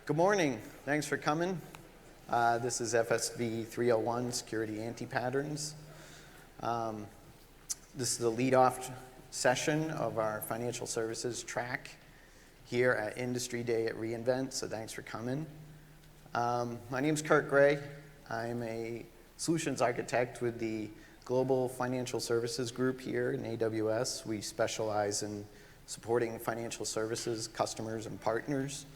Good morning. Thanks for coming. This is FSV301, Security Anti-Patterns. This is the lead-off session of our financial services track here at Industry Day at reInvent, so thanks for coming. My name is Kurt Gray. I'm a solutions architect with the Global Financial Services Group here in AWS. We specialize in supporting financial services customers and partners.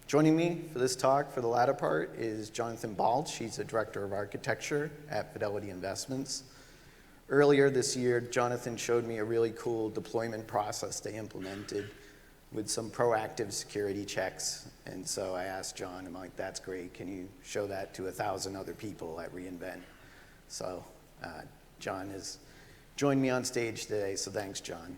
Joining me for this talk for the latter part is Jonathan Balch. He's the Director of Architecture at Fidelity Investments. Earlier this year, Jonathan showed me a really cool deployment process they implemented with some proactive security checks. And so I asked John, I'm like, that's great. Can you show that to 1,000 other people at reInvent? So John has joined me on stage today, so thanks, John.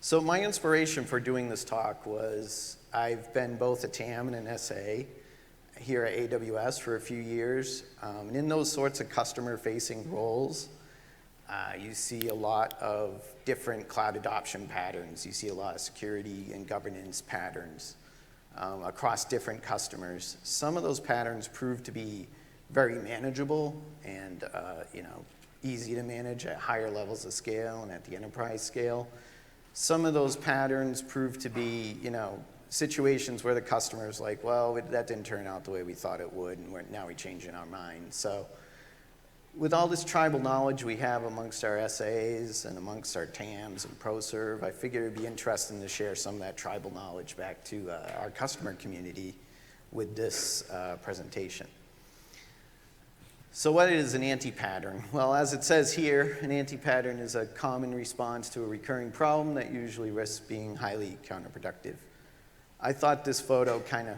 So my inspiration for doing this talk was I've been both a TAM and an SA here at AWS for a few years. And in those sorts of customer-facing roles, you see a lot of different cloud adoption patterns. You see a lot of security and governance patterns across different customers. Some of those patterns prove to be very manageable and easy to manage at higher levels of scale and at the enterprise scale. Some of those patterns prove to be, situations where the customer is like, well, that didn't turn out the way we thought it would, and now we're changing our mind. So with all this tribal knowledge we have amongst our SAs and amongst our TAMs and ProServe, I figured it'd be interesting to share some of that tribal knowledge back to our customer community with this presentation. So what is an anti-pattern? Well, as it says here, an anti-pattern is a common response to a recurring problem that usually risks being highly counterproductive. I thought this photo kind of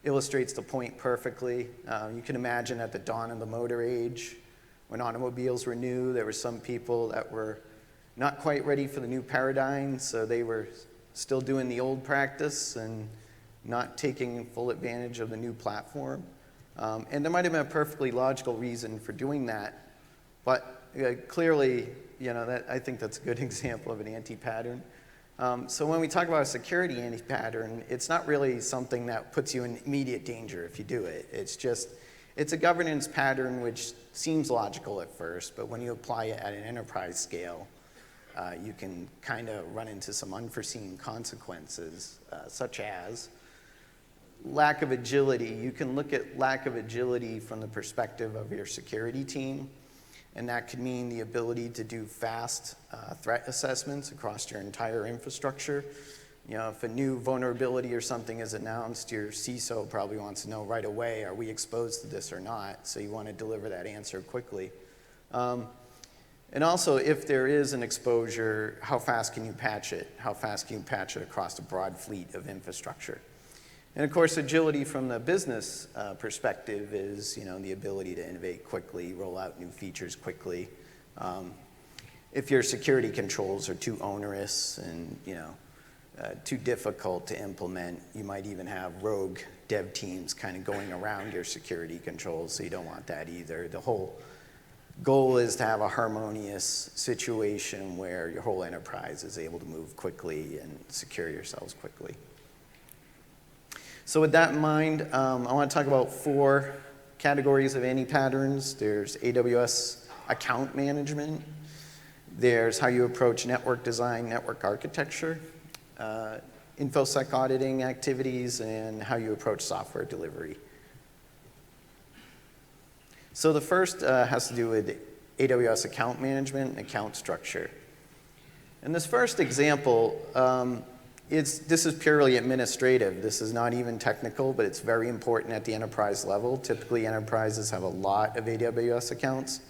illustrates the point perfectly. You can imagine at the dawn of the motor age, when automobiles were new, there were some people that were not quite ready for the new paradigm, so they were still doing the old practice and not taking full advantage of the new platform. And there might have been a perfectly logical reason for doing that, but clearly, I think that's a good example of an anti-pattern. So when we talk about a security anti-pattern, it's not really something that puts you in immediate danger if you do it. It's a governance pattern which seems logical at first, but when you apply it at an enterprise scale, you can kind of run into some unforeseen consequences, such as lack of agility. You can look at lack of agility from the perspective of your security team, and that could mean the ability to do fast threat assessments across your entire infrastructure. If a new vulnerability or something is announced, your CISO probably wants to know right away, are we exposed to this or not? So you want to deliver that answer quickly. And also, if there is an exposure, how fast can you patch it? How fast can you patch it across a broad fleet of infrastructure? And of course, agility from the business perspective is, the ability to innovate quickly, roll out new features quickly. If your security controls are too onerous and, too difficult to implement, you might even have rogue dev teams kind of going around your security controls, so you don't want that either. The whole goal is to have a harmonious situation where your whole enterprise is able to move quickly and secure yourselves quickly. So with that in mind, I want to talk about 4 categories of anti-patterns. There's AWS account management. There's how you approach network design, network architecture, InfoSec auditing activities, and how you approach software delivery. So the first has to do with AWS account management and account structure. In this first example, this is purely administrative. This is not even technical, but it's very important at the enterprise level. Typically, enterprises have a lot of AWS accounts.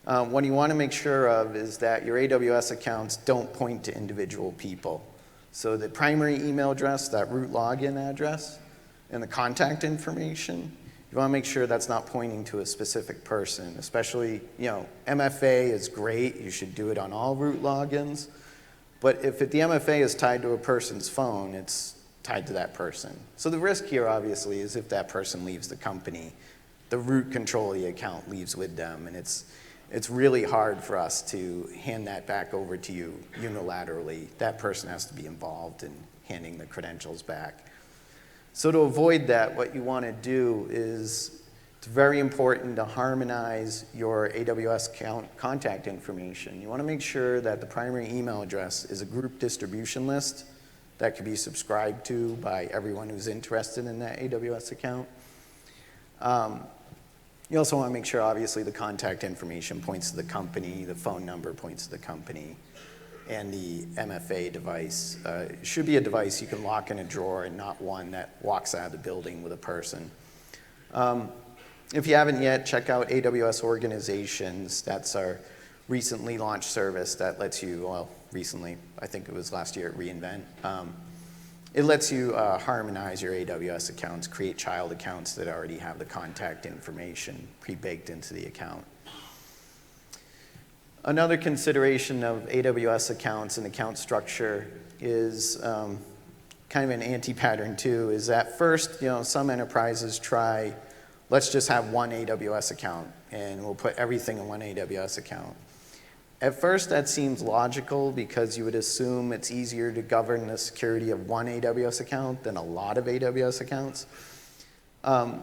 What you want to make sure of is that your AWS accounts don't point to individual people. So the primary email address, that root login address, and the contact information, you want to make sure that's not pointing to a specific person. Especially, MFA is great. You should do it on all root logins. But if the MFA is tied to a person's phone, it's tied to that person. So the risk here, obviously, is if that person leaves the company, the root control of the account leaves with them, and it's really hard for us to hand that back over to you unilaterally. That person has to be involved in handing the credentials back. So to avoid that, what you want to do is, it's very important to harmonize your AWS account contact information. You want to make sure that the primary email address is a group distribution list that can be subscribed to by everyone who's interested in that AWS account. You also want to make sure, obviously, the contact information points to the company, the phone number points to the company, and the MFA device should be a device you can lock in a drawer and not one that walks out of the building with a person. If you haven't yet, check out AWS Organizations. That's our recently launched service that lets you, well, recently, I think it was last year at reInvent. It lets you harmonize your AWS accounts, create child accounts that already have the contact information pre-baked into the account. Another consideration of AWS accounts and account structure is kind of an anti-pattern too, is that first, some enterprises try, let's just have one AWS account and we'll put everything in one AWS account. At first, that seems logical because you would assume it's easier to govern the security of one AWS account than a lot of AWS accounts. But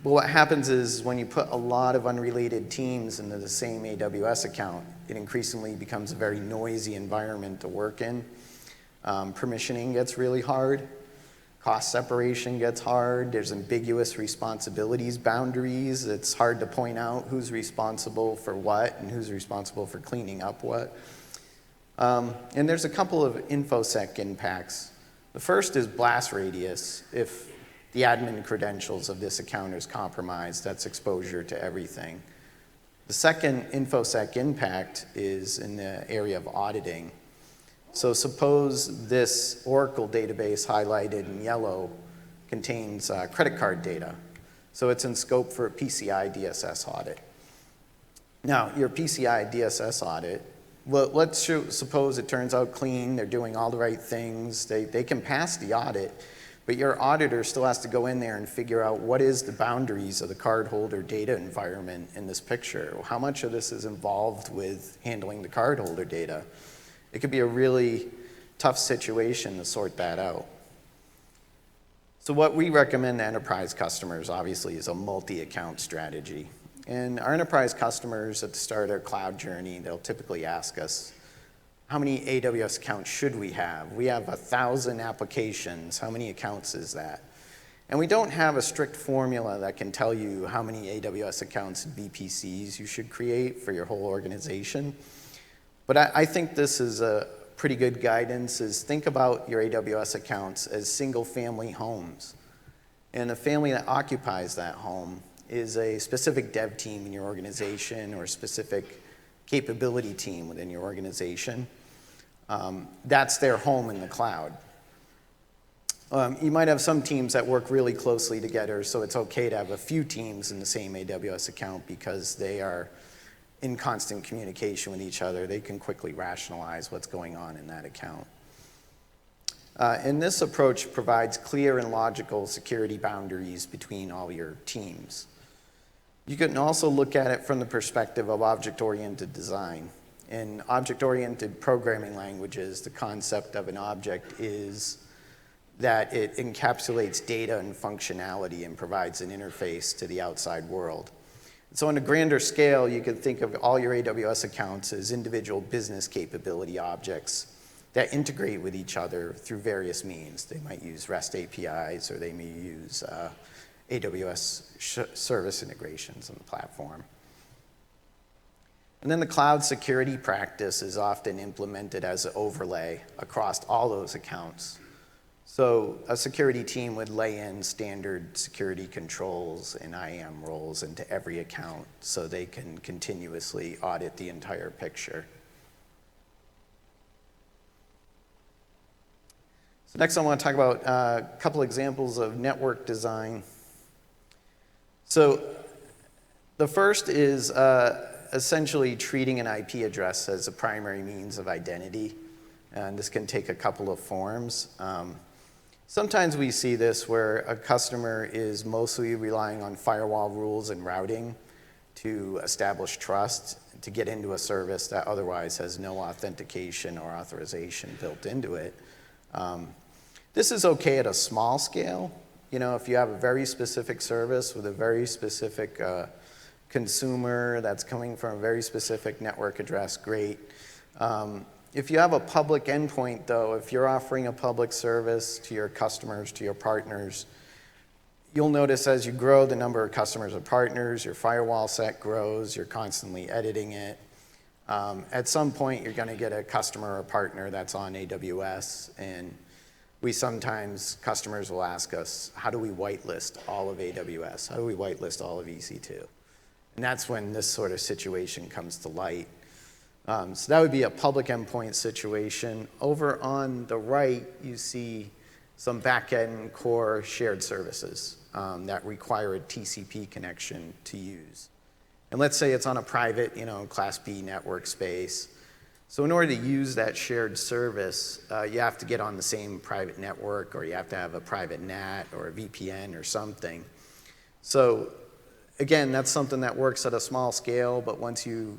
what happens is when you put a lot of unrelated teams into the same AWS account, it increasingly becomes a very noisy environment to work in. Permissioning gets really hard. Cost separation gets hard. There's ambiguous responsibilities boundaries. It's hard to point out who's responsible for what and who's responsible for cleaning up what. And there's a couple of InfoSec impacts. The first is blast radius. If the admin credentials of this account is compromised, that's exposure to everything. The second InfoSec impact is in the area of auditing. So suppose this Oracle database highlighted in yellow contains credit card data. So it's in scope for a PCI DSS audit. Now, your PCI DSS audit, well, let's suppose it turns out clean, they're doing all the right things, they can pass the audit, but your auditor still has to go in there and figure out what is the boundaries of the cardholder data environment in this picture. How much of this is involved with handling the cardholder data? It could be a really tough situation to sort that out. So what we recommend to enterprise customers, obviously, is a multi-account strategy. And our enterprise customers, at the start of their cloud journey, they'll typically ask us, how many AWS accounts should we have? We have 1,000 applications. How many accounts is that? And we don't have a strict formula that can tell you how many AWS accounts and VPCs you should create for your whole organization. But I think this is a pretty good guidance, is think about your AWS accounts as single-family homes. And the family that occupies that home is a specific dev team in your organization or a specific capability team within your organization. That's their home in the cloud. You might have some teams that work really closely together, so it's okay to have a few teams in the same AWS account because they are in constant communication with each other. They can quickly rationalize what's going on in that account. And this approach provides clear and logical security boundaries between all your teams. You can also look at it from the perspective of object-oriented design. In object-oriented programming languages, the concept of an object is that it encapsulates data and functionality and provides an interface to the outside world. So on a grander scale, you can think of all your AWS accounts as individual business capability objects that integrate with each other through various means. They might use REST APIs, or they may use AWS service integrations on the platform. And then the cloud security practice is often implemented as an overlay across all those accounts. So a security team would lay in standard security controls and IAM roles into every account so they can continuously audit the entire picture. So next I want to talk about a couple examples of network design. So the first is essentially treating an IP address as a primary means of identity. And this can take a couple of forms. Sometimes we see this where a customer is mostly relying on firewall rules and routing to establish trust, to get into a service that otherwise has no authentication or authorization built into it. This is okay at a small scale. You know, if you have a very specific service with a very specific consumer that's coming from a very specific network address, great. If you have a public endpoint, though, if you're offering a public service to your customers, to your partners, you'll notice as you grow the number of customers or partners, your firewall set grows, you're constantly editing it. At some point, you're going to get a customer or partner that's on AWS, and customers will ask us, how do we whitelist all of AWS? How do we whitelist all of EC2? And that's when this sort of situation comes to light. So that would be a public endpoint situation. Over on the right, you see some back-end core shared services that require a TCP connection to use. And let's say it's on a private, Class B network space. So in order to use that shared service, you have to get on the same private network, or you have to have a private NAT or a VPN or something. So again, that's something that works at a small scale, but once you,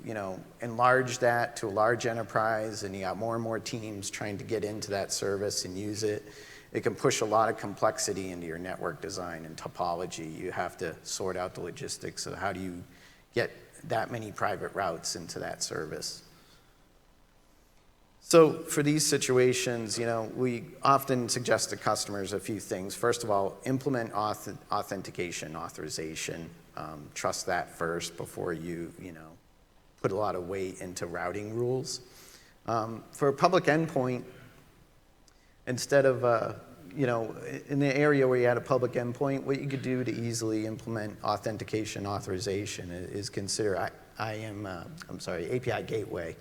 enlarge that to a large enterprise and you got more and more teams trying to get into that service and use it, it can push a lot of complexity into your network design and topology. You have to sort out the logistics of how do you get that many private routes into that service. So for these situations, we often suggest to customers a few things. First of all, implement authentication, authorization. Trust that first before you, put a lot of weight into routing rules. For a public endpoint, instead of, in the area where you had a public endpoint, what you could do to easily implement authentication, authorization is consider API gateway.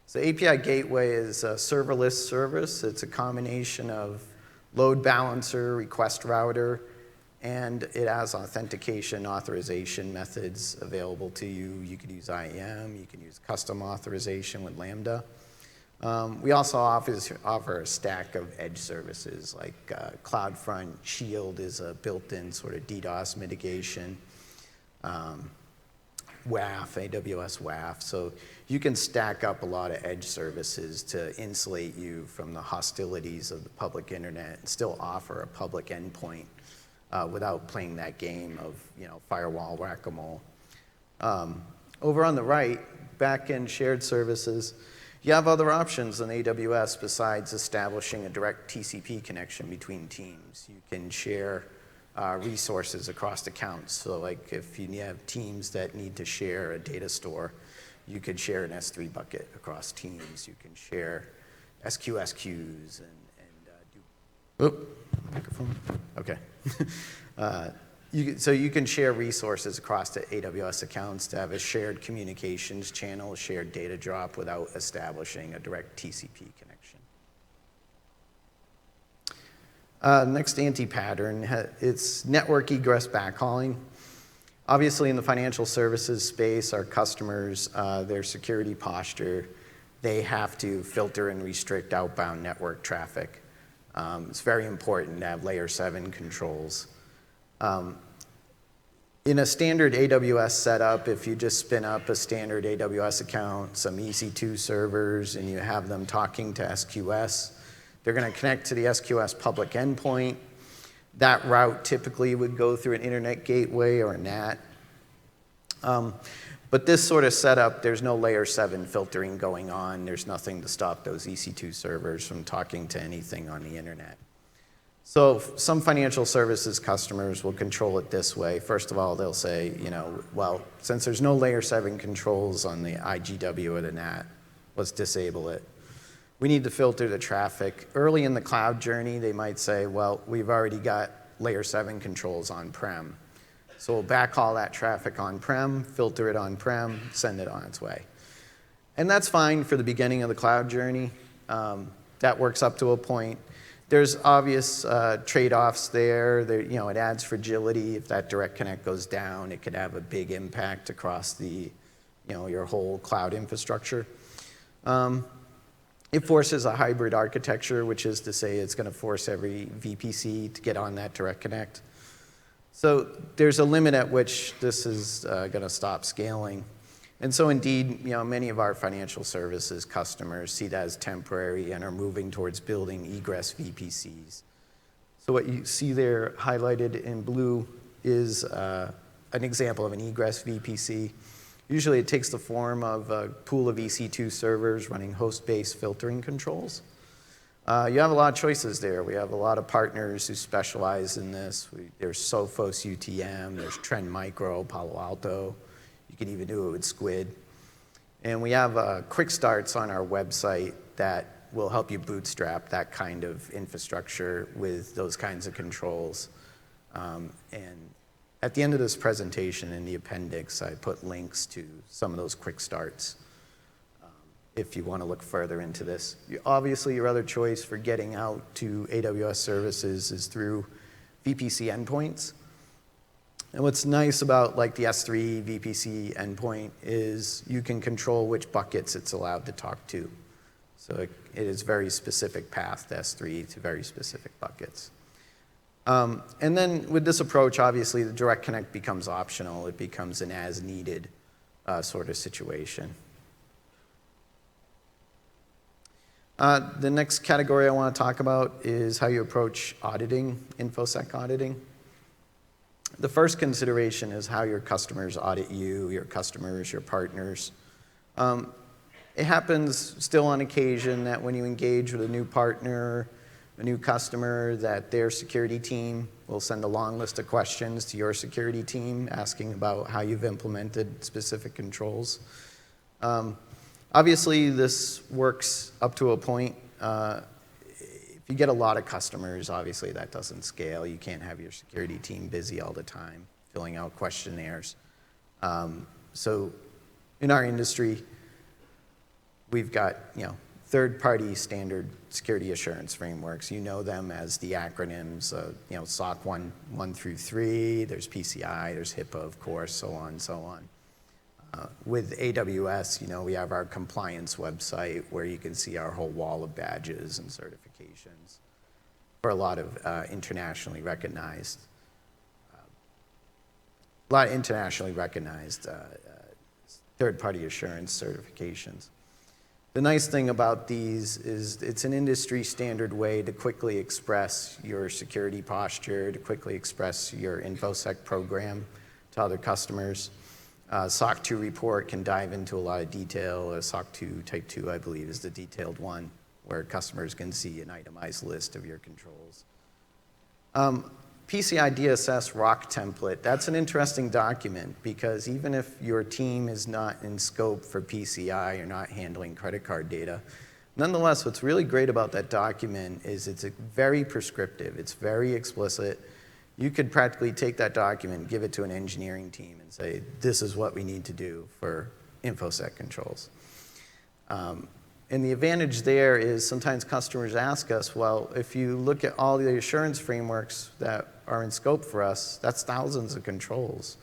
So API gateway is a serverless service. It's a combination of load balancer, request router, and it has authentication, authorization methods available to you. You could use IAM, you can use custom authorization with Lambda. We also offer a stack of edge services like CloudFront Shield is a built-in sort of DDoS mitigation. WAF, AWS WAF. So you can stack up a lot of edge services to insulate you from the hostilities of the public internet and still offer a public endpoint without playing that game of firewall whack-a-mole. Over on the right, back-end shared services, you have other options in AWS besides establishing a direct TCP connection between teams. You can share resources across accounts. So like if you have teams that need to share a data store, you could share an S3 bucket across teams. You can share SQS queues microphone. Okay. So you can share resources across the AWS accounts to have a shared communications channel, a shared data drop without establishing a direct TCP connection. Next anti-pattern, it's network egress backhauling. Obviously in the financial services space, our customers, their security posture, they have to filter and restrict outbound network traffic. It's very important to have layer 7 controls. In a standard AWS setup, if you just spin up a standard AWS account, some EC2 servers, and you have them talking to SQS, they're going to connect to the SQS public endpoint. That route typically would go through an internet gateway or a NAT. But this sort of setup, there's no layer 7 filtering going on. There's nothing to stop those EC2 servers from talking to anything on the internet. So some financial services customers will control it this way. First of all, they'll say, well, since there's no layer 7 controls on the IGW or the NAT, let's disable it. We need to filter the traffic. Early in the cloud journey, they might say, well, we've already got layer 7 controls on-prem. So we'll backhaul that traffic on-prem, filter it on-prem, send it on its way. And that's fine for the beginning of the cloud journey. That works up to a point. There's obvious trade-offs there. It adds fragility. If that direct connect goes down, it could have a big impact across the, your whole cloud infrastructure. It forces a hybrid architecture, which is to say it's going to force every VPC to get on that direct connect. So there's a limit at which this is going to stop scaling. And so indeed, many of our financial services customers see that as temporary and are moving towards building egress VPCs So what you see there highlighted in blue is an example of an Egress VPC. Usually it takes the form of a pool of EC2 servers running host-based filtering controls. You have a lot of choices there. We have a lot of partners who specialize in this. There's Sophos UTM, there's Trend Micro, Palo Alto. You can even do it with Squid. And we have quick starts on our website that will help you bootstrap that kind of infrastructure with those kinds of controls. And at the end of this presentation in the appendix, I put links to some of those quick starts if you want to look further into this. Obviously, your other choice for getting out to AWS services is through VPC endpoints. And what's nice about like the S3 VPC endpoint is you can control which buckets it's allowed to talk to. So it is very specific path to S3 to very specific buckets. And then with this approach, obviously, the direct connect becomes optional. It becomes an as-needed sort of situation. The next category I want to talk about is how you approach auditing, InfoSec auditing. The first consideration is how your customers audit you, your customers, your partners. It happens still on occasion that when you engage with a new partner, a new customer, that their security team will send a long list of questions to your security team asking about how you've implemented specific controls. Obviously, this works up to a point. If you get a lot of customers, obviously that doesn't scale. You can't have your security team busy all the time filling out questionnaires. So in our industry, we've got third-party standard security assurance frameworks. You know them as the acronyms, SOC 1 through 3. There's PCI, there's HIPAA, of course, so on and so on. With AWS, we have our compliance website where you can see our whole wall of badges and certifications for a lot of internationally recognized third-party assurance certifications. The nice thing about these is it's an industry standard way to quickly express your security posture, to quickly express your InfoSec program to other customers. SOC 2 report can dive into a lot of detail. SOC 2 Type 2, I believe, is the detailed one where customers can see an itemized list of your controls. PCI DSS ROC template, that's an interesting document because even if your team is not in scope for PCI, you're not handling credit card data, nonetheless, what's really great about that document is it's very prescriptive. It's very explicit. You could practically take that document, give it to an engineering team, and say, this is what we need to do for InfoSec controls. And the advantage there is sometimes customers ask us, well, if you look at all the assurance frameworks that are in scope for us, that's thousands of controls.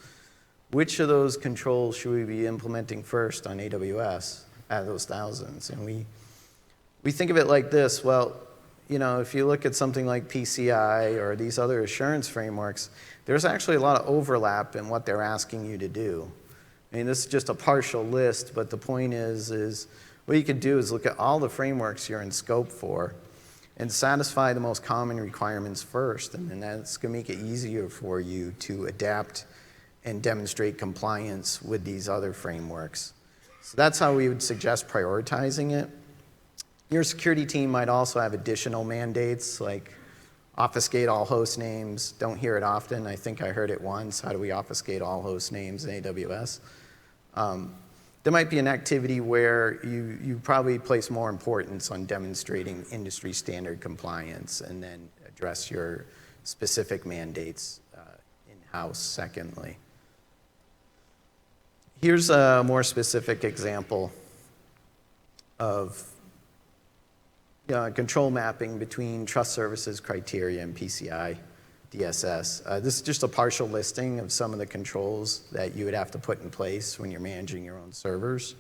Which of those controls should we be implementing first on AWS out of those thousands? And we think of it like this, well, if you look at something like PCI or these other assurance frameworks, there's actually a lot of overlap in what they're asking you to do. I mean, this is just a partial list, but the point is what you could do is look at all the frameworks you're in scope for and satisfy the most common requirements first, and then that's going to make it easier for you to adapt and demonstrate compliance with these other frameworks. So that's how we would suggest prioritizing it. Your security team might also have additional mandates like obfuscate all host names. Don't hear it often. I think I heard it once. How do we obfuscate all host names in AWS? There might be an activity where you probably place more importance on demonstrating industry standard compliance and then address your specific mandates in-house secondly. Here's a more specific example of control mapping between trust services criteria and PCI DSS. This is just a partial listing of some of the controls that you would have to put in place when you're managing your own servers.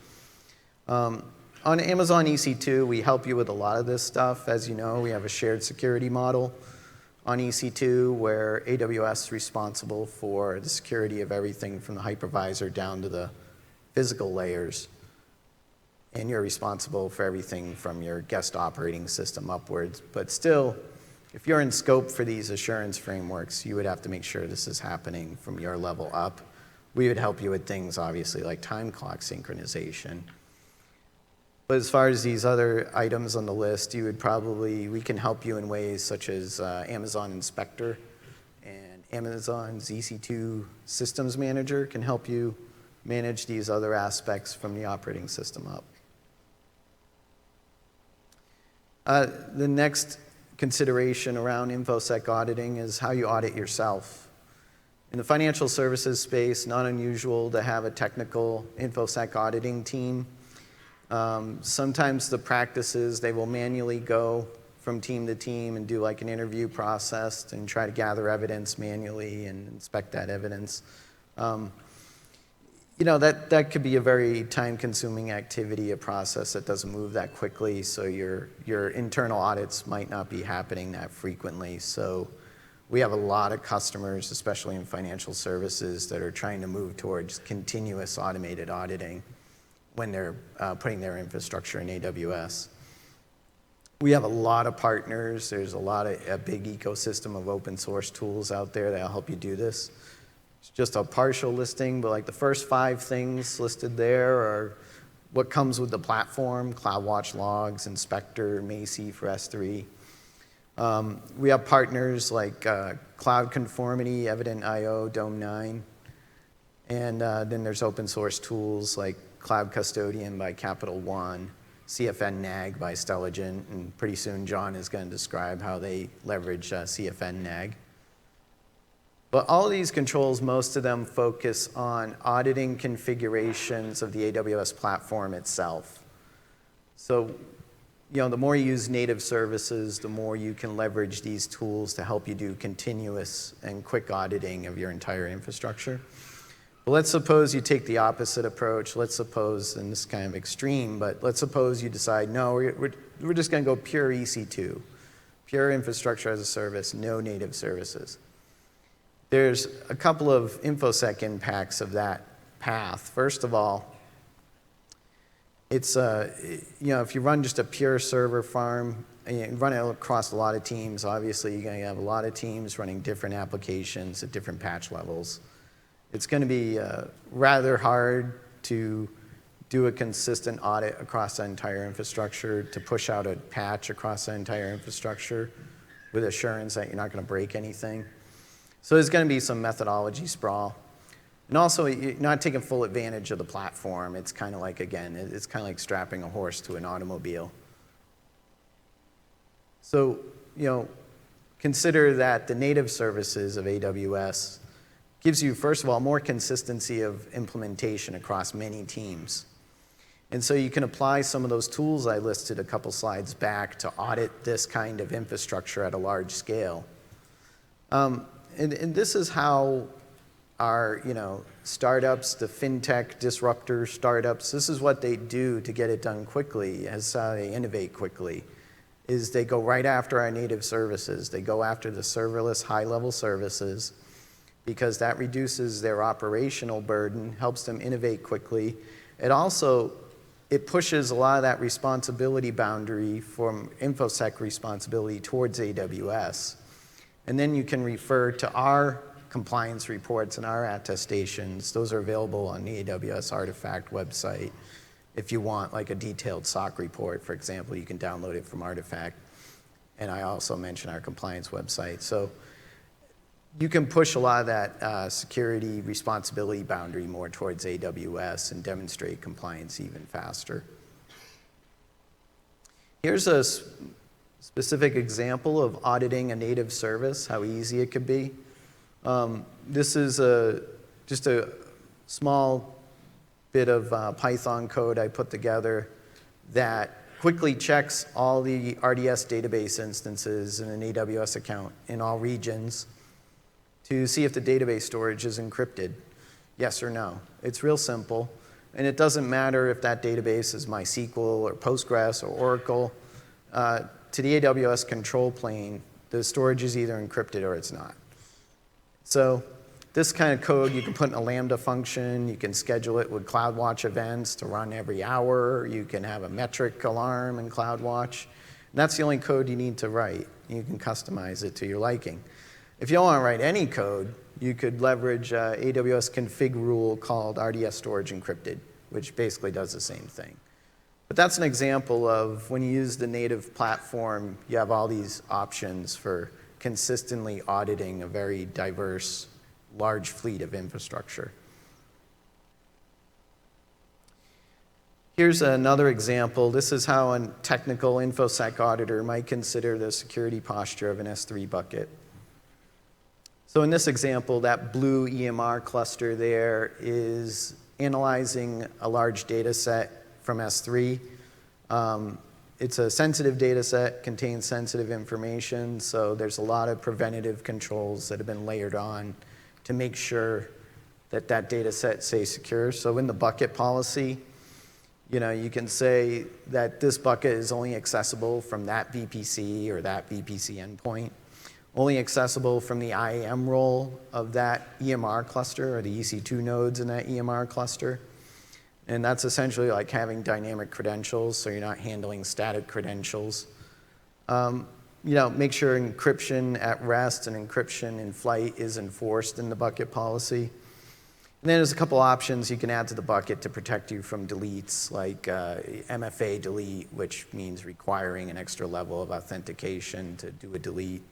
On Amazon EC2, we help you with a lot of this stuff. As you know, we have a shared security model on EC2 where AWS is responsible for the security of everything from the hypervisor down to the physical layers. And you're responsible for everything from your guest operating system upwards. But still, If you're in scope for these assurance frameworks, you would have to make sure this is happening from your level up. We would help you with things, obviously, like time clock synchronization. But as far as these other items on the list, we can help you in ways such as Amazon Inspector and Amazon's EC2 Systems Manager can help you manage these other aspects from the operating system up. The next consideration around InfoSec auditing is how you audit yourself. In the financial services space, not unusual to have a technical InfoSec auditing team. Sometimes the practice is they will manually go from team to team and do like an interview process and try to gather evidence manually and inspect that evidence. That could be a very time-consuming activity, a process that doesn't move that quickly, so your internal audits might not be happening that frequently. So we have a lot of customers, especially in financial services, that are trying to move towards continuous automated auditing when they're putting their infrastructure in AWS. We have a lot of partners. There's a big ecosystem of open source tools out there that'll help you do this. It's just a partial listing, but like the first 5 things listed there are what comes with the platform: CloudWatch Logs, Inspector, Macy for S3. We have partners like Cloud Conformity, Evident.io, Dome9, and then there's open source tools like Cloud Custodian by Capital One, CFN NAG by Stelligent, and pretty soon John is going to describe how they leverage CFN NAG. But all of these controls, most of them focus on auditing configurations of the AWS platform itself. So, the more you use native services, the more you can leverage these tools to help you do continuous and quick auditing of your entire infrastructure. But let's suppose you take the opposite approach. Let's suppose, and this is kind of extreme, but let's suppose you decide, no, we're just going to go pure EC2, pure infrastructure as a service, no native services. There's a couple of InfoSec impacts of that path. First of all, it's if you run just a pure server farm, and you run it across a lot of teams, obviously you're going to have a lot of teams running different applications at different patch levels. It's going to be rather hard to do a consistent audit across the entire infrastructure, to push out a patch across the entire infrastructure with assurance that you're not going to break anything. So there's going to be some methodology sprawl. And also, you're not taking full advantage of the platform. It's kind of like, again, it's kind of like strapping a horse to an automobile. So, consider that the native services of AWS gives you, first of all, more consistency of implementation across many teams. And so you can apply some of those tools I listed a couple slides back to audit this kind of infrastructure at a large scale. And this is how our, startups, the fintech disruptor startups, this is what they do to get it done quickly, as how they innovate quickly, is they go right after our native services. They go after the serverless high-level services because that reduces their operational burden, helps them innovate quickly. It pushes a lot of that responsibility boundary from InfoSec responsibility towards AWS. And then you can refer to our compliance reports and our attestations. Those are available on the AWS Artifact website. If you want like a detailed SOC report, for example, you can download it from Artifact. And I also mentioned our compliance website. So you can push a lot of that security responsibility boundary more towards AWS and demonstrate compliance even faster. Here's a specific example of auditing a native service, how easy it could be. This is just a small bit of Python code I put together that quickly checks all the RDS database instances in an AWS account in all regions to see if the database storage is encrypted, yes or no. It's real simple, and it doesn't matter if that database is MySQL or Postgres or Oracle. To the AWS control plane, the storage is either encrypted or it's not. So this kind of code you can put in a Lambda function. You can schedule it with CloudWatch events to run every hour. You can have a metric alarm in CloudWatch. And that's the only code you need to write. You can customize it to your liking. If you don't want to write any code, you could leverage AWS config rule called RDS Storage Encrypted, which basically does the same thing. But that's an example of when you use the native platform, you have all these options for consistently auditing a very diverse, large fleet of infrastructure. Here's another example. This is how a technical InfoSec auditor might consider the security posture of an S3 bucket. So in this example, that blue EMR cluster there is analyzing a large data set from S3. It's a sensitive data set, contains sensitive information, so there's a lot of preventative controls that have been layered on to make sure that that data set stays secure. So in the bucket policy, you can say that this bucket is only accessible from that VPC or that VPC endpoint, only accessible from the IAM role of that EMR cluster or the EC2 nodes in that EMR cluster. And that's essentially like having dynamic credentials, so you're not handling static credentials. Make sure encryption at rest and encryption in flight is enforced in the bucket policy. And then there's a couple options you can add to the bucket to protect you from deletes, like MFA delete, which means requiring an extra level of authentication to do a delete.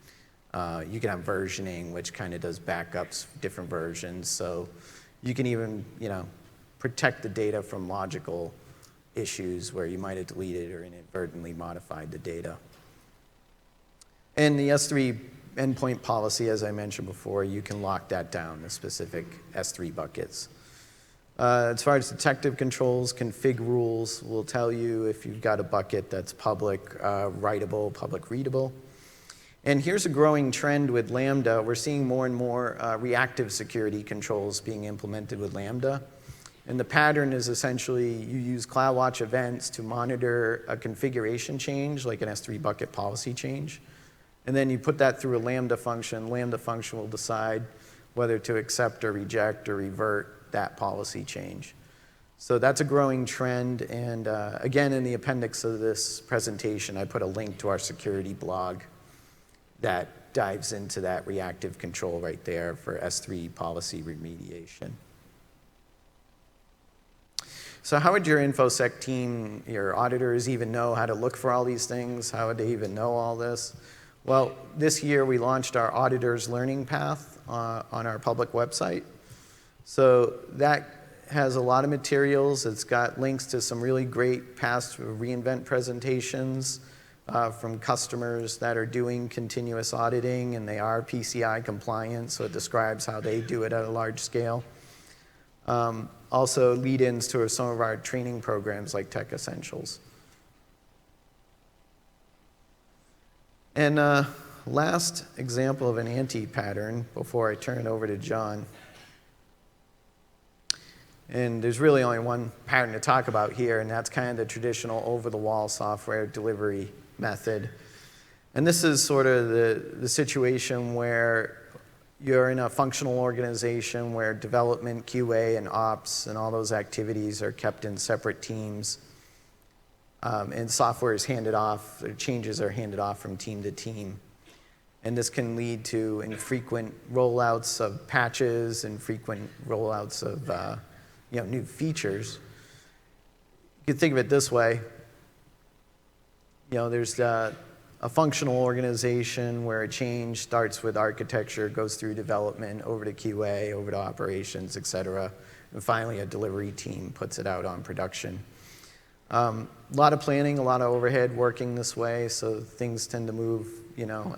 You can have versioning, which kind of does backups, different versions. So you can even, protect the data from logical issues where you might have deleted or inadvertently modified the data. And the S3 endpoint policy, as I mentioned before, you can lock that down, the specific S3 buckets. As far as detective controls, config rules will tell you if you've got a bucket that's public writable, public readable. And here's a growing trend with Lambda. We're seeing more and more reactive security controls being implemented with Lambda. And the pattern is essentially you use CloudWatch events to monitor a configuration change, like an S3 bucket policy change. And then you put that through a Lambda function. Lambda function will decide whether to accept or reject or revert that policy change. So that's a growing trend. And again, in the appendix of this presentation, I put a link to our security blog that dives into that reactive control right there for S3 policy remediation. So how would your InfoSec team, your auditors, even know how to look for all these things? How would they even know all this? Well, this year we launched our Auditors Learning Path on our public website. So that has a lot of materials. It's got links to some really great past reInvent presentations from customers that are doing continuous auditing, and they are PCI compliant, so it describes how they do it at a large scale. Also lead-ins to some of our training programs like Tech Essentials. And last example of an anti-pattern before I turn it over to John. And there's really only one pattern to talk about here, and that's kind of the traditional over-the-wall software delivery method. And this is sort of the situation where you're in a functional organization where development, QA, and ops and all those activities are kept in separate teams. And software is handed off, or changes are handed off from team to team. And this can lead to infrequent rollouts of patches, infrequent rollouts of new features. You can think of it this way. There's a functional organization where a change starts with architecture, goes through development, over to QA, over to operations, et cetera. And finally, a delivery team puts it out on production. A lot of planning, a lot of overhead working this way, so things tend to move,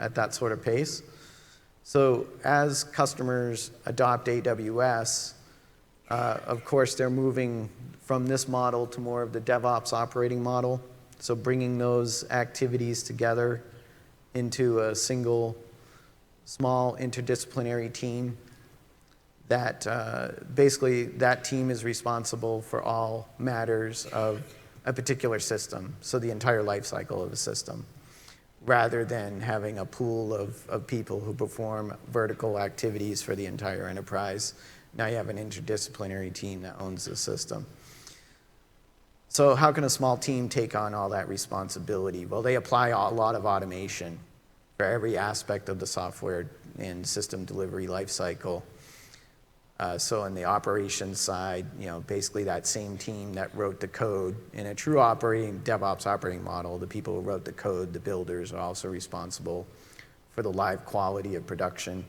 at that sort of pace. So as customers adopt AWS, of course, they're moving from this model to more of the DevOps operating model. So bringing those activities together into a single, small, interdisciplinary team that basically that team is responsible for all matters of a particular system, so the entire life cycle of a system, rather than having a pool of people who perform vertical activities for the entire enterprise. Now you have an interdisciplinary team that owns the system. So how can a small team take on all that responsibility? Well, they apply a lot of automation for every aspect of the software and system delivery lifecycle. So on the operations side, basically that same team that wrote the code in a true DevOps operating model, the people who wrote the code, the builders, are also responsible for the live quality of production.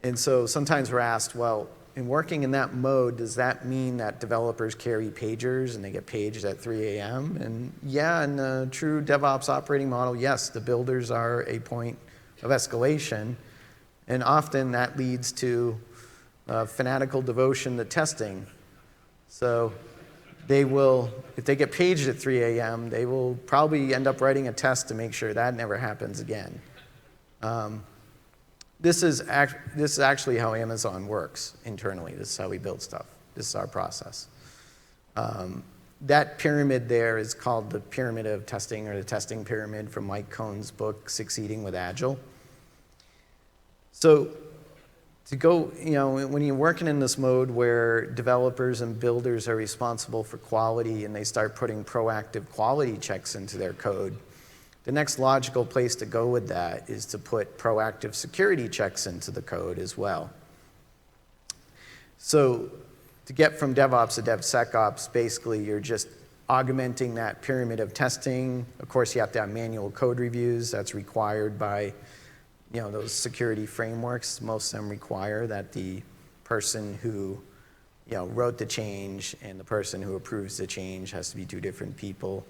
And so sometimes we're asked, well, in working in that mode, does that mean that developers carry pagers and they get paged at 3 a.m.? And yeah, in a true DevOps operating model, yes, the builders are a point of escalation. And often that leads to fanatical devotion to testing. So they will, if they get paged at 3 a.m., they will probably end up writing a test to make sure that never happens again. This is actually how Amazon works internally. This is how we build stuff. This is our process. That pyramid there is called the pyramid of testing, or the testing pyramid, from Mike Cohn's book, Succeeding with Agile. So to go, when you're working in this mode where developers and builders are responsible for quality and they start putting proactive quality checks into their code, the next logical place to go with that is to put proactive security checks into the code as well. So to get from DevOps to DevSecOps, basically you're just augmenting that pyramid of testing. Of course, you have to have manual code reviews. That's required by those security frameworks. Most of them require that the person who wrote the change and the person who approves the change has to be two different people.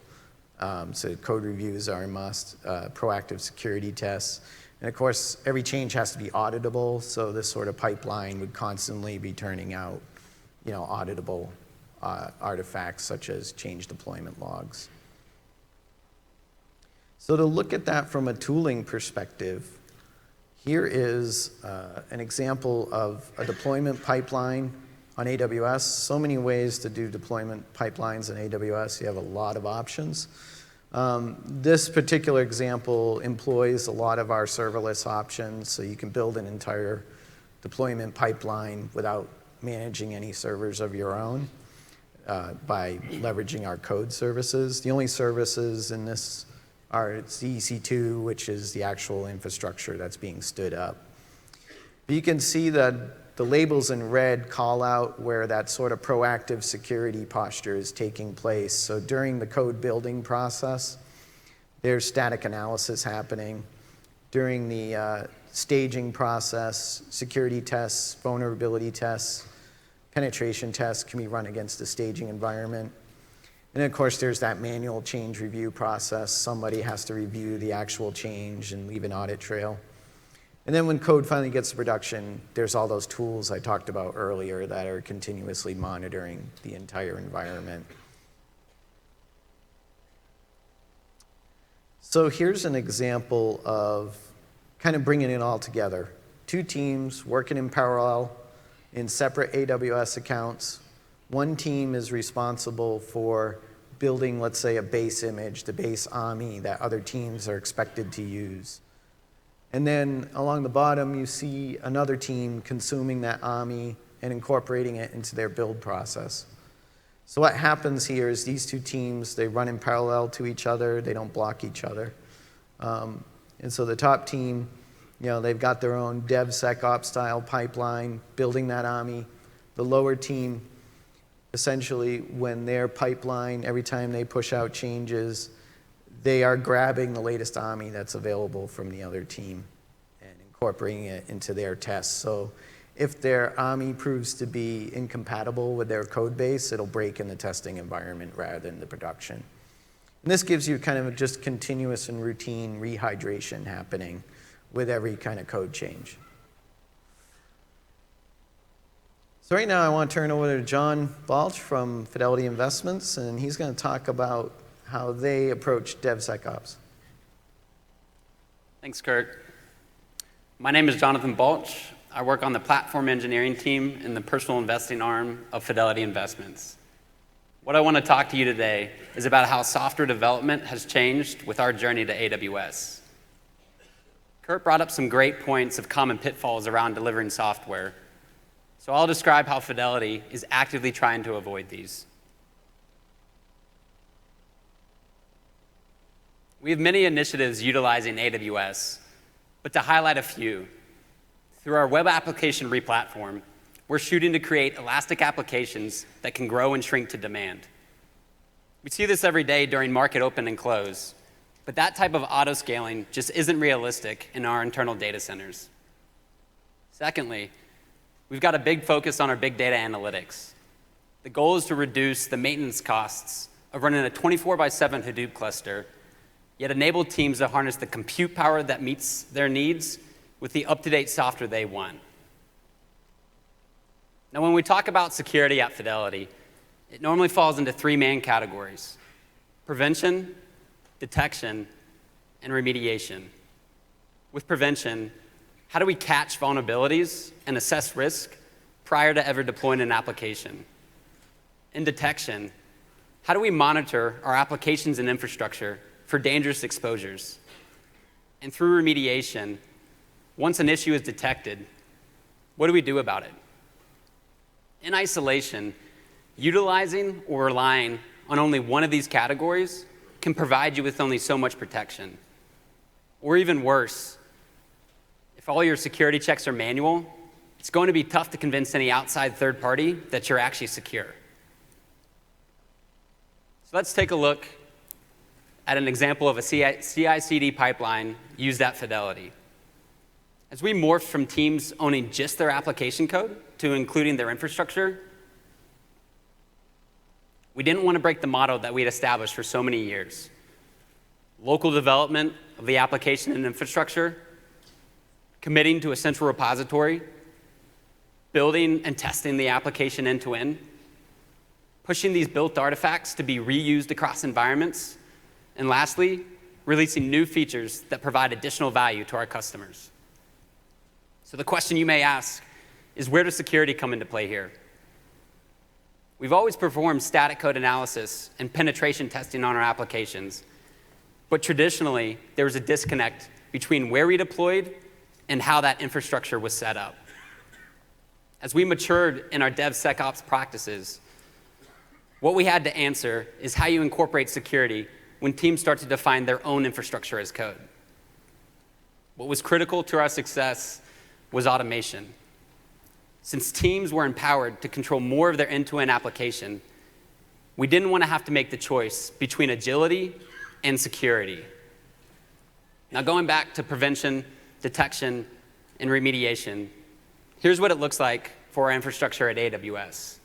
So code reviews are a must, proactive security tests. And of course, every change has to be auditable, so this sort of pipeline would constantly be turning out auditable artifacts such as change deployment logs. So to look at that from a tooling perspective, here is an example of a deployment pipeline on AWS. So many ways to do deployment pipelines on AWS. You have a lot of options. This particular example employs a lot of our serverless options, so you can build an entire deployment pipeline without managing any servers of your own by leveraging our code services. The only services in this are EC2, which is the actual infrastructure that's being stood up. But you can see that the labels in red call out where that sort of proactive security posture is taking place. So during the code building process, there's static analysis happening. During the staging process, security tests, vulnerability tests, penetration tests can be run against the staging environment. And of course, there's that manual change review process. Somebody has to review the actual change and leave an audit trail. And then when code finally gets to production, there's all those tools I talked about earlier that are continuously monitoring the entire environment. So here's an example of kind of bringing it all together. Two teams working in parallel in separate AWS accounts. One team is responsible for building, let's say, a base image, the base AMI that other teams are expected to use. And then along the bottom, you see another team consuming that AMI and incorporating it into their build process. So what happens here is these two teams, they run in parallel to each other. They don't block each other. And so the top team, they've got their own DevSecOps style pipeline, building that AMI. The lower team, essentially, when their pipeline, every time they push out changes, they are grabbing the latest AMI that's available from the other team and incorporating it into their tests. So if their AMI proves to be incompatible with their code base, it'll break in the testing environment rather than the production. And this gives you kind of just continuous and routine rehydration happening with every kind of code change. So right now I want to turn over to John Balch from Fidelity Investments, and he's going to talk about how they approach DevSecOps. Thanks, Kurt. My name is Jonathan Balch. I work on the platform engineering team in the personal investing arm of Fidelity Investments. What I want to talk to you today is about how software development has changed with our journey to AWS. Kurt brought up some great points of common pitfalls around delivering software. So I'll describe how Fidelity is actively trying to avoid these. We have many initiatives utilizing AWS, but to highlight a few, through our web application replatform, we're shooting to create elastic applications that can grow and shrink to demand. We see this every day during market open and close, but that type of auto-scaling just isn't realistic in our internal data centers. Secondly, we've got a big focus on our big data analytics. The goal is to reduce the maintenance costs of running a 24/7 Hadoop cluster, yet enable teams to harness the compute power that meets their needs with the up-to-date software they want. Now, when we talk about security at Fidelity, it normally falls into three main categories: prevention, detection, and remediation. With prevention, how do we catch vulnerabilities and assess risk prior to ever deploying an application? In detection, how do we monitor our applications and infrastructure for dangerous exposures? And through remediation, once an issue is detected, what do we do about it? In isolation, utilizing or relying on only one of these categories can provide you with only so much protection. Or even worse, if all your security checks are manual, it's going to be tough to convince any outside third party that you're actually secure. So let's take a look at an example of a CI/CD pipeline used at Fidelity. As we morphed from teams owning just their application code to including their infrastructure, we didn't want to break the model that we had established for so many years. Local development of the application and infrastructure, committing to a central repository, building and testing the application end-to-end, pushing these built artifacts to be reused across environments, and lastly, releasing new features that provide additional value to our customers. So the question you may ask is, where does security come into play here? We've always performed static code analysis and penetration testing on our applications, but traditionally, there was a disconnect between where we deployed and how that infrastructure was set up. As we matured in our DevSecOps practices, what we had to answer is how you incorporate security when teams start to define their own infrastructure as code. What was critical to our success was automation. Since teams were empowered to control more of their end-to-end application, we didn't want to have to make the choice between agility and security. Now, going back to prevention, detection, and remediation, here's what it looks like for our infrastructure at AWS.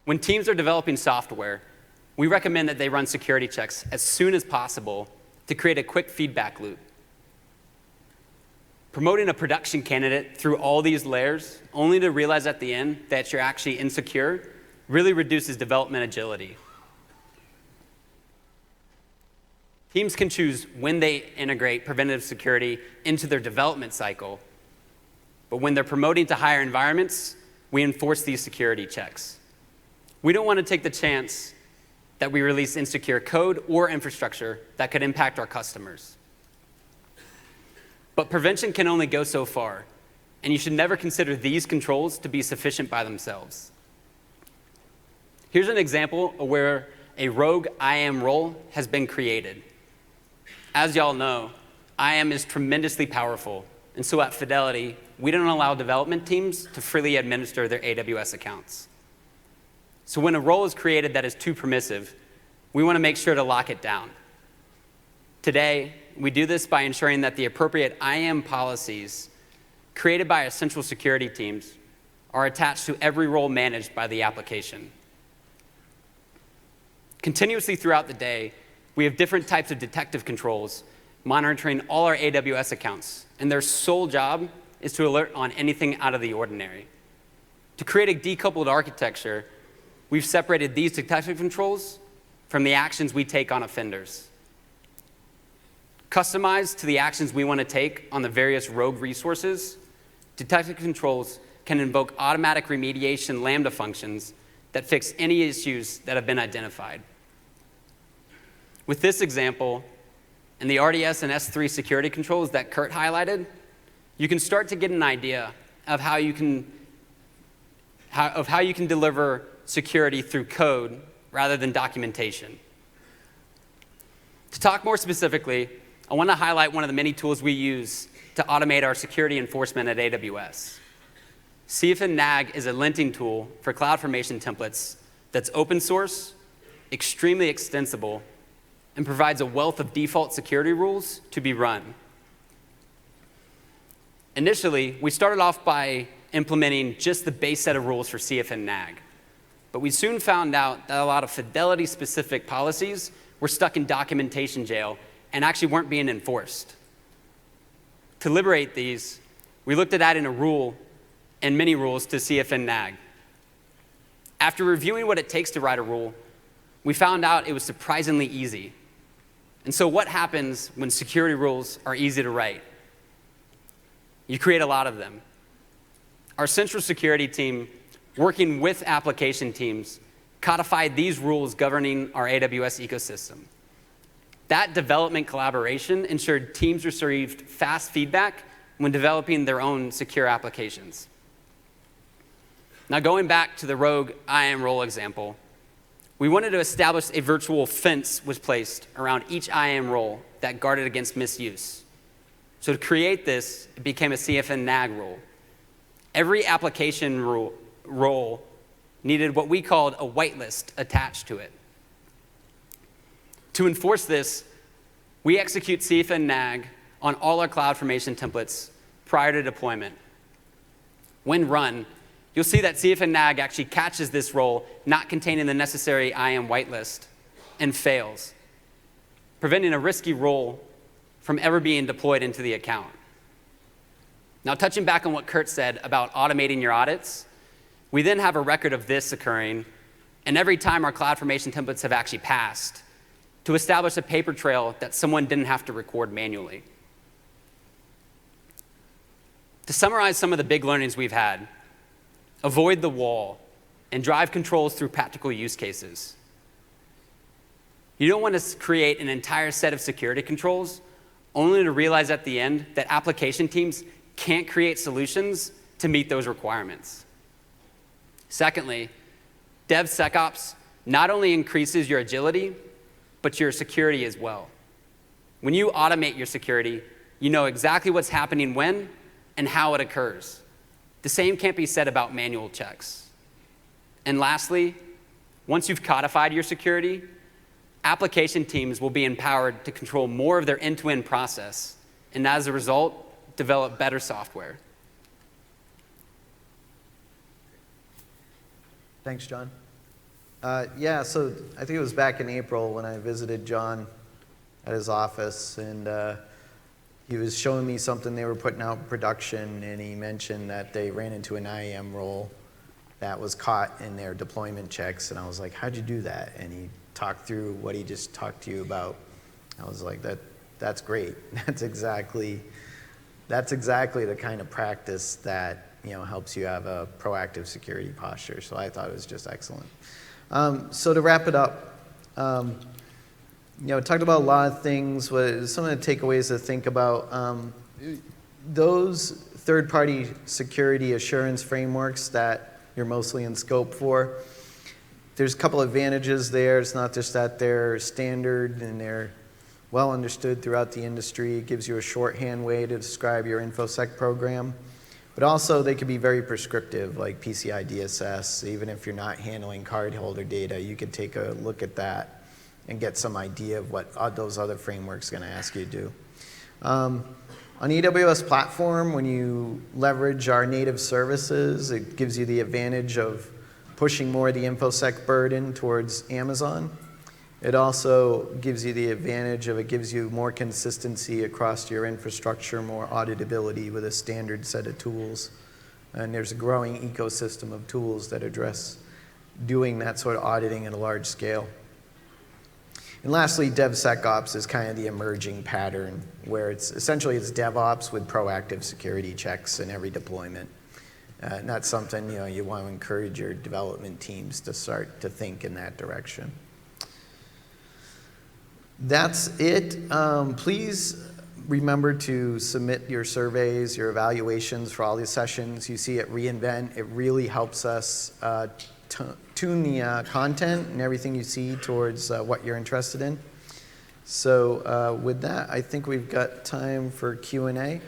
When teams are developing software, we recommend that they run security checks as soon as possible to create a quick feedback loop. Promoting a production candidate through all these layers, only to realize at the end that you're actually insecure, really reduces development agility. Teams can choose when they integrate preventative security into their development cycle, but when they're promoting to higher environments, we enforce these security checks. We don't want to take the chance that we release insecure code or infrastructure that could impact our customers. But prevention can only go so far, and you should never consider these controls to be sufficient by themselves. Here's an example of where a rogue IAM role has been created. As y'all know, IAM is tremendously powerful, and so at Fidelity, we don't allow development teams to freely administer their AWS accounts. So when a role is created that is too permissive, we want to make sure to lock it down. Today, we do this by ensuring that the appropriate IAM policies created by our central security teams are attached to every role managed by the application. Continuously throughout the day, we have different types of detective controls monitoring all our AWS accounts, and their sole job is to alert on anything out of the ordinary. To create a decoupled architecture, we've separated these detective controls from the actions we take on offenders. Customized to the actions we want to take on the various rogue resources, detective controls can invoke automatic remediation Lambda functions that fix any issues that have been identified. With this example, and the RDS and S3 security controls that Kurt highlighted, you can start to get an idea of how you can deliver security through code rather than documentation. To talk more specifically, I want to highlight one of the many tools we use to automate our security enforcement at AWS. CFN-NAG is a linting tool for CloudFormation templates that's open source, extremely extensible, and provides a wealth of default security rules to be run. Initially, we started off by implementing just the base set of rules for CFN-NAG, but we soon found out that a lot of Fidelity-specific policies were stuck in documentation jail and actually weren't being enforced. To liberate these, we looked at adding a rule and many rules to CFN-NAG. After reviewing what it takes to write a rule, we found out it was surprisingly easy. And so what happens when security rules are easy to write? You create a lot of them. Our central security team, working with application teams, codified these rules governing our AWS ecosystem. That development collaboration ensured teams received fast feedback when developing their own secure applications. Now, going back to the rogue IAM role example, we wanted to establish a virtual fence was placed around each IAM role that guarded against misuse. So to create this, it became a CFN-NAG rule. Every application role needed what we called a whitelist attached to it. To enforce this, we execute CFN-NAG on all our CloudFormation templates prior to deployment. When run, you'll see that CFN-NAG actually catches this role not containing the necessary IAM whitelist and fails, preventing a risky role from ever being deployed into the account. Now, touching back on what Kurt said about automating your audits, we then have a record of this occurring, and every time our CloudFormation templates have actually passed, to establish a paper trail that someone didn't have to record manually. To summarize some of the big learnings we've had, avoid the wall and drive controls through practical use cases. You don't want to create an entire set of security controls only to realize at the end that application teams can't create solutions to meet those requirements. Secondly, DevSecOps not only increases your agility, but your security as well. When you automate your security, you know exactly what's happening when and how it occurs. The same can't be said about manual checks. And lastly, once you've codified your security, application teams will be empowered to control more of their end-to-end process, and as a result, develop better software. Thanks, John. Yeah, so I think it was back in April when I visited John at his office, and he was showing me something they were putting out in production, and he mentioned that they ran into an IAM role that was caught in their deployment checks, and I was like, how'd you do that? And he talked through what he just talked to you about. I was like, that's great. That's exactly the kind of practice that helps you have a proactive security posture. So I thought it was just excellent. So to wrap it up, talked about a lot of things. Some of the takeaways to think about. Those third-party security assurance frameworks that you're mostly in scope for, there's a couple advantages there. It's not just that they're standard and they're well understood throughout the industry. It gives you a shorthand way to describe your InfoSec program. But also they could be very prescriptive, like PCI DSS. Even if you're not handling cardholder data, you could take a look at that and get some idea of what those other frameworks are going to ask you to do. On the AWS platform, when you leverage our native services, it gives you the advantage of pushing more of the InfoSec burden towards Amazon. It also gives you the advantage of it gives you more consistency across your infrastructure, more auditability with a standard set of tools. And there's a growing ecosystem of tools that address doing that sort of auditing at a large scale. And lastly, DevSecOps is kind of the emerging pattern where it's DevOps with proactive security checks in every deployment. And that's something you want to encourage your development teams to start to think in that direction. That's it. Please remember to submit your surveys, your evaluations for all these sessions you see at reInvent. It really helps us tune the content and everything you see towards what you're interested in. So with that, I think we've got time for Q&A.